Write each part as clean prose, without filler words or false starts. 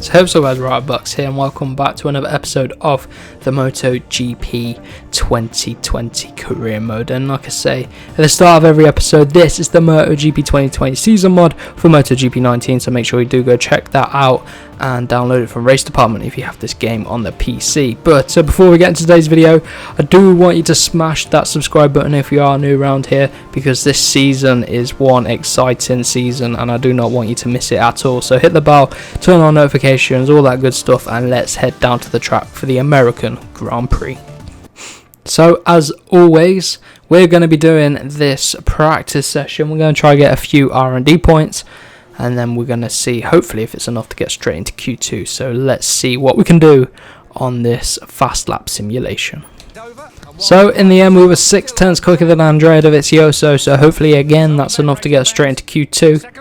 So hope so guys, right, Bucks here and welcome back to another episode of the MotoGP 2020 career mode. And like I say at the start of every episode, this is the MotoGP 2020 season mod for MotoGP 19, so make sure you do go check that out and download it from Race Department if you have this game on the PC. But before we get into today's video, I do want you to smash that subscribe button if you are new around here, because this season is one exciting season and I do not want you to miss it at all. So hit the bell, turn on notifications, all that good stuff, and let's head down to the track for the American Grand Prix. So as always, we're going to be doing this practice session. We're going to try to get a few R&D points, and then we're going to see hopefully if it's enough to get straight into Q2. So let's see what we can do on this fast lap simulation. So in the end we were 6 tenths quicker than Andrea Dovizioso, so hopefully again that's enough to get straight into Q2.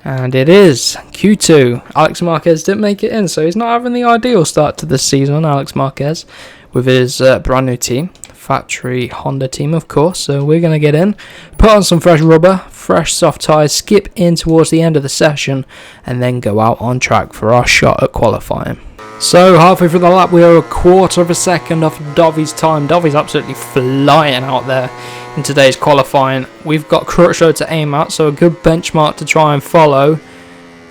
And it is Q2. Alex Marquez didn't make it in, so he's not having the ideal start to this season, Alex Marquez, with his brand new team, factory Honda team of course. So we're going to get in, put on some fresh rubber, fresh soft tyres, skip in towards the end of the session, and then go out on track for our shot at qualifying. So halfway through the lap we are a quarter of a second off Dovi's time. Dovi's absolutely flying out there in today's qualifying. We've got Crutchlow to aim at, so a good benchmark to try and follow,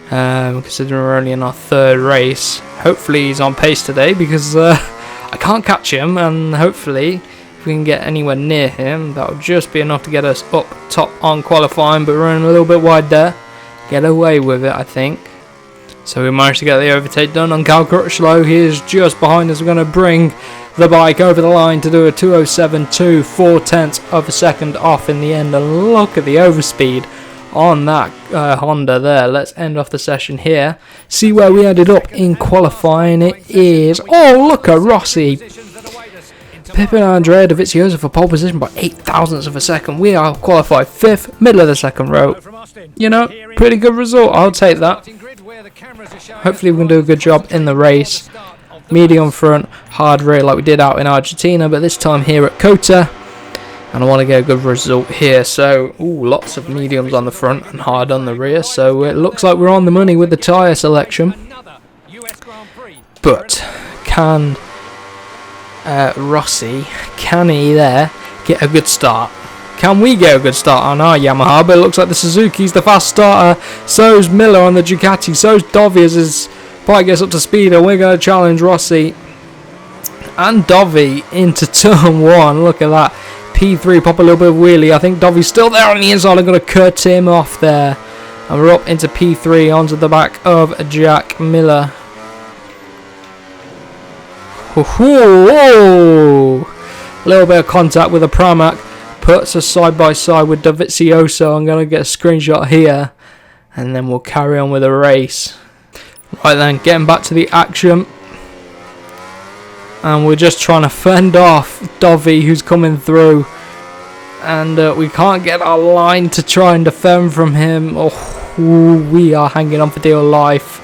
considering we're only in our third race. Hopefully he's on pace today, because I can't catch him, and hopefully if we can get anywhere near him that'll just be enough to get us up top on qualifying. But we're running a little bit wide there, get away with it I think. So we managed to get the overtake done on Cal Crutchlow. He is just behind us. We're going to bring the bike over the line to do a 2:07.2, 4 tenths of a second off in the end. And look at the overspeed on that Honda there. Let's end off the session here. See where we ended up in qualifying. It is, oh look at Rossi pipping Andrea Dovizioso for pole position by 8 thousandths of a second. We are qualified 5th, middle of the second row. You know, pretty good result, I'll take that. Hopefully we can do a good job in the race. Medium front, hard rear like we did out in Argentina, but this time here at Kota. And I want to get a good result here. So, lots of mediums on the front and hard on the rear. So it looks like we're on the money with the tyre selection. But can Rossi, can he there get a good start? Can we get a good start on our Yamaha? But it looks like the Suzuki's the fast starter. So's Miller on the Ducati. So's Dovi as his bike gets up to speed. And we're going to challenge Rossi and Dovi into turn 1. Look at that. P3, pop a little bit of wheelie. I think Dovi's still there on the inside. I'm going to cut him off there. And we're up into P3 onto the back of Jack Miller. Whoa! A little bit of contact with the Pramac. Puts us side by side with Dovizioso. I'm going to get a screenshot here. And then we'll carry on with the race. Right then, getting back to the action. And we're just trying to fend off Dovi who's coming through. And we can't get our line to try and defend from him. Oh, we are hanging on for dear life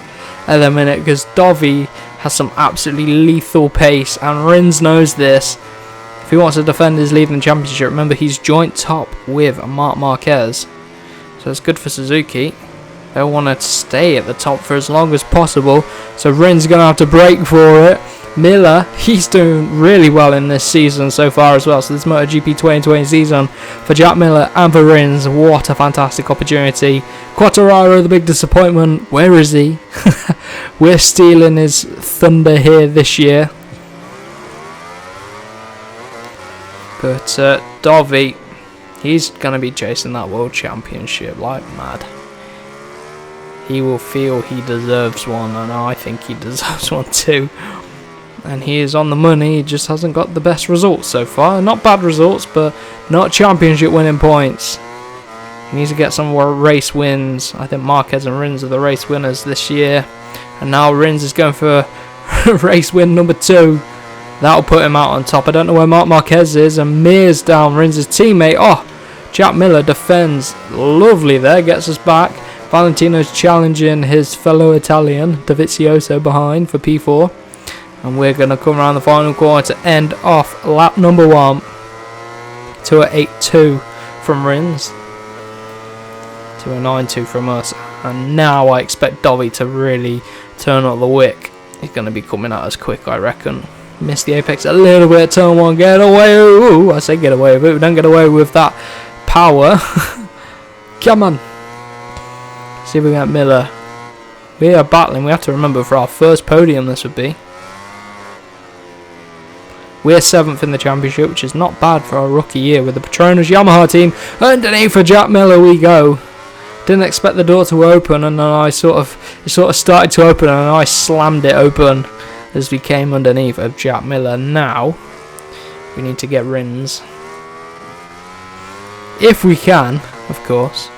at the minute, because Dovi has some absolutely lethal pace. And Rins knows this. If he wants to defend his lead in the championship, remember he's joint top with Marquez. So it's good for Suzuki. They want to stay at the top for as long as possible. So Rins going to have to break for it. Miller, he's doing really well in this season so far as well. So this MotoGP 2020 season for Jack Miller and for Rins, what a fantastic opportunity. Quartararo, the big disappointment. Where is he? We're stealing his thunder here this year. But Dovi, he's going to be chasing that world championship like mad. He will feel he deserves one, and I think he deserves one too. And he is on the money, he just hasn't got the best results so far. Not bad results, but not championship winning points. He needs to get some more race wins. I think Marquez and Rins are the race winners this year. And now Rins is going for race win number 2. That'll put him out on top. I don't know where Marc Marquez is, and Mir's down, Rins' teammate. Oh, Jack Miller defends lovely there, gets us back. Valentino's challenging his fellow Italian, Dovizioso, behind for P4. And we're going to come around the final corner to end off lap number 1 to a 8.2 from Rins, to a 9.2 from us. And now I expect Dovi to really turn up the wick. He's going to be coming at us quick, I reckon. Missed the apex a little bit. Turn 1, get away. Ooh, I say get away with it. We don't get away with that power. Come on. See if we get Miller. We are battling. We have to remember for our first podium this would be. We're 7th in the championship, which is not bad for our rookie year with the Petronas Yamaha team. Underneath for Jack Miller we go. Didn't expect the door to open, and then it sort of started to open, and I slammed it open as we came underneath of Jack Miller. Now we need to get Rins, if we can, of course.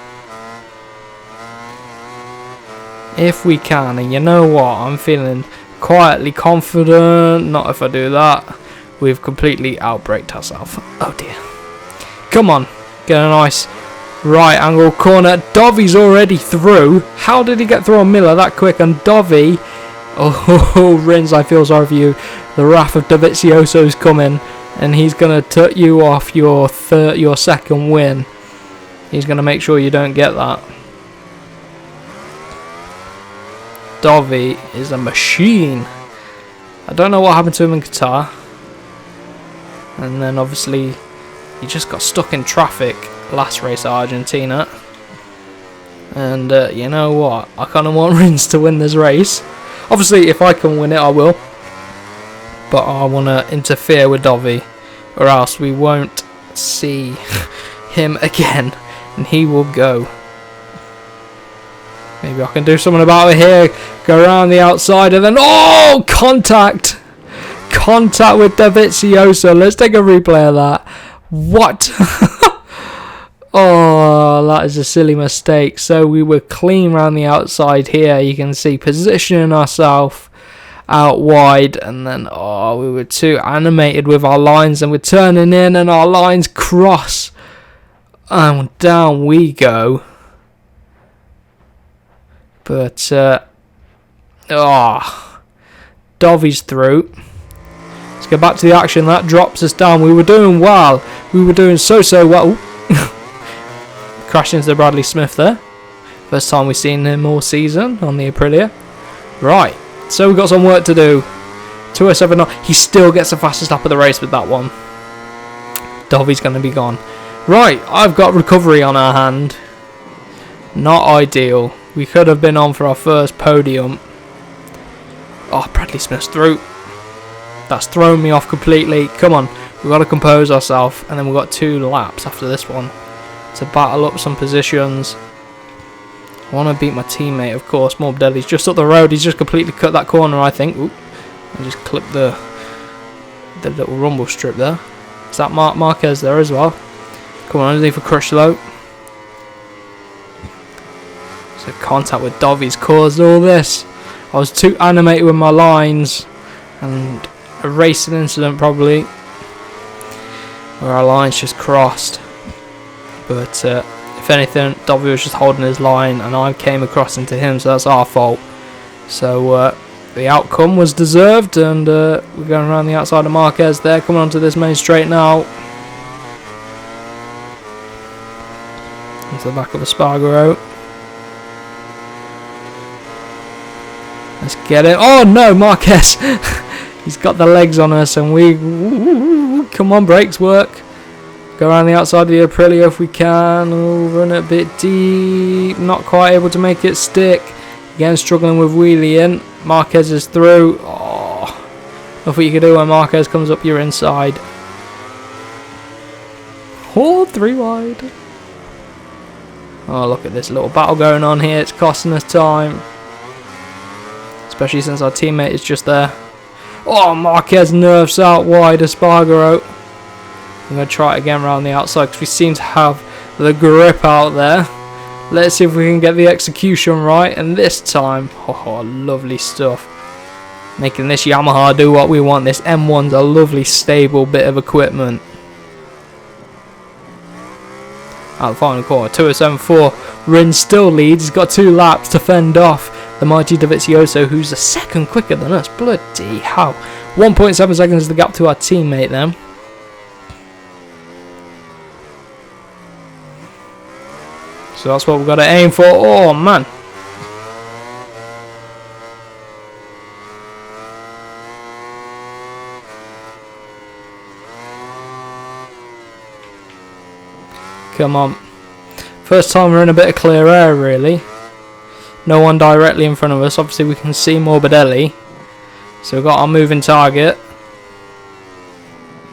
If we can, and you know what? I'm feeling quietly confident. Not if I do that. We've completely outbraked ourselves. Oh dear. Come on. Get a nice right angle corner. Dovi's already through. How did he get through on Miller that quick? And Dovi. Oh, Rins, I feel sorry for you. The wrath of Dovizioso's coming. And he's going to tut you off your second win. He's going to make sure you don't get that. Dovi is a machine. I don't know what happened to him in Qatar. And then obviously he just got stuck in traffic last race at Argentina. And you know what? I kind of want Rins to win this race. Obviously if I can win it I will. But I want to interfere with Dovi, or else we won't see him again. And he will go. Maybe I can do something about it here. Go around the outside and then... Oh! Contact! Contact with Dovizioso. Let's take a replay of that. What? Oh, that is a silly mistake. So we were clean around the outside here. You can see positioning ourselves out wide. And then, oh, we were too animated with our lines. And we're turning in and our lines cross. And down we go. But, Dovi's through. Let's go back to the action. That drops us down. We were doing well. We were doing so well. Crashed into Bradley Smith there. First time we've seen him all season on the Aprilia. Right. So we've got some work to do. 207. He still gets the fastest lap of the race with that one. Dovi's going to be gone. Right. I've got recovery on our hand. Not ideal. We could have been on for our first podium. Oh, Bradley Smith's through. That's thrown me off completely. Come on. We've got to compose ourselves. And then we've got 2 laps after this one to battle up some positions. I want to beat my teammate, of course. Morbidelli's just up the road. He's just completely cut that corner, I think. Oop. I just clipped the little rumble strip there. Is that Marquez there as well? Come on, underneath for Crutchlow. So contact with Dovi's caused all this. I was too animated with my lines, and a racing incident probably, where our lines just crossed. But if anything, Dovi was just holding his line, and I came across into him, so that's our fault. So the outcome was deserved, and we're going around the outside of Marquez there, coming onto this main straight now. Into the back of Espargaro. Let's get it. Oh no, Marquez! He's got the legs on us, and we... Come on, brakes work. Go around the outside of the Aprilia if we can. Oh, run it a bit deep. Not quite able to make it stick. Again, struggling with wheeling. Marquez is through. Oh, nothing you can do when Marquez comes up your inside. Oh, 3 wide. Oh, look at this little battle going on here. It's costing us time. Especially since our teammate is just there. Oh, Marquez nerfs out wide Espargaro. I'm going to try it again around the outside because we seem to have the grip out there. Let's see if we can get the execution right. And this time, oh, lovely stuff. Making this Yamaha do what we want. This M1's a lovely, stable bit of equipment. Out the final corner, 207.4. Rins still leads. He's got 2 laps to fend off the mighty Dovizioso, who's a second quicker than us. Bloody hell. 1.7 seconds is the gap to our teammate then. So that's what we've got to aim for. Oh man, Come on. First time we're in a bit of clear air, really. No one directly in front of us. Obviously, we can see Morbidelli. So we've got our moving target.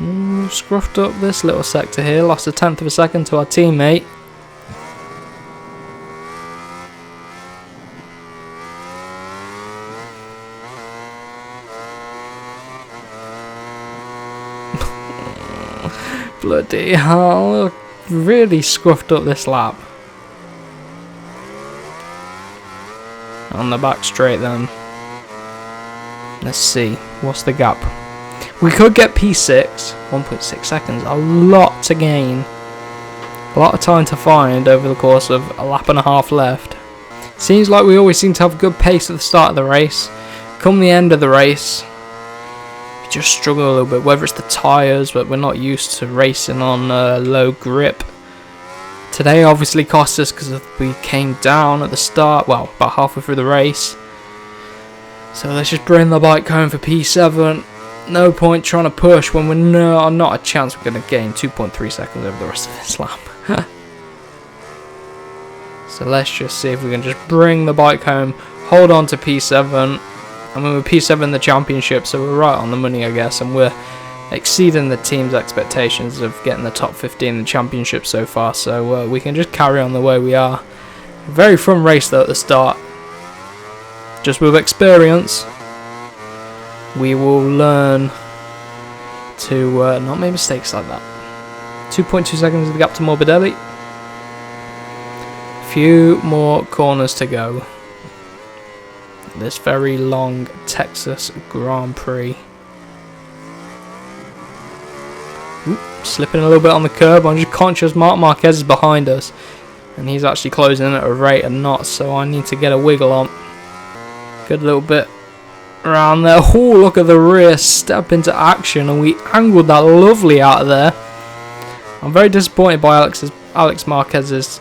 Scruffed up this little sector here. Lost a tenth of a second to our teammate. Bloody hell. Really scruffed up this lap. On the back straight then. Let's see. What's the gap? We could get P6. 1.6 seconds. A lot to gain. A lot of time to find over the course of a lap and a half left. Seems like we always seem to have good pace at the start of the race. Come the end of the race, we just struggle a little bit. Whether it's the tyres, but we're not used to racing on low grip. Today obviously cost us because we came down at the start. Well, about halfway through the race. So let's just bring the bike home for P7. No point trying to push when we're not a chance we're going to gain 2.3 seconds over the rest of this lap. So let's just see if we can just bring the bike home, hold on to P7. I mean, we're P7 in the championship, so we're right on the money, I guess. And we're exceeding the team's expectations of getting the top 15 in the championship so far. So we can just carry on the way we are. Very fun race though at the start. Just with experience, we will learn to not make mistakes like that. 2.2 seconds of the gap to Morbidelli. Few more corners to go. This very long Texas Grand Prix. Oop, slipping a little bit on the curb. I'm just conscious Marquez is behind us, and he's actually closing at a rate of knots, so I need to get a wiggle on. Good little bit around there. Oh, look at the rear step into action, and we angled that lovely out of there. I'm very disappointed by Alex Marquez's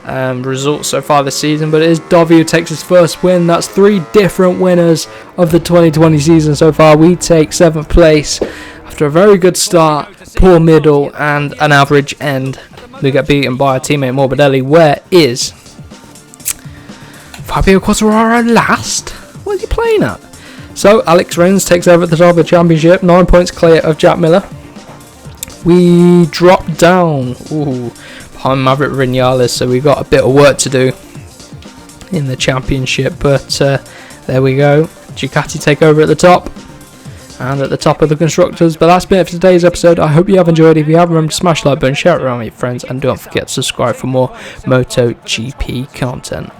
results so far this season, but it is Dovi who takes his first win. That's 3 different winners of the 2020 season so far. We take 7th place after a very good start, poor middle, and an average end. We get beaten by our teammate Morbidelli. Where is Fabio Quartararo last? What is he playing at? So Alex Rins takes over at the top of the championship, 9 points clear of Jack Miller. We drop down behind Maverick Vinales, so we've got a bit of work to do in the championship, but there we go. Ducati take over at the top and at the top of the constructors. But that's been it for today's episode. I hope you have enjoyed. If you have, remember to smash the like button, share it around with your friends, and don't forget to subscribe for more MotoGP content.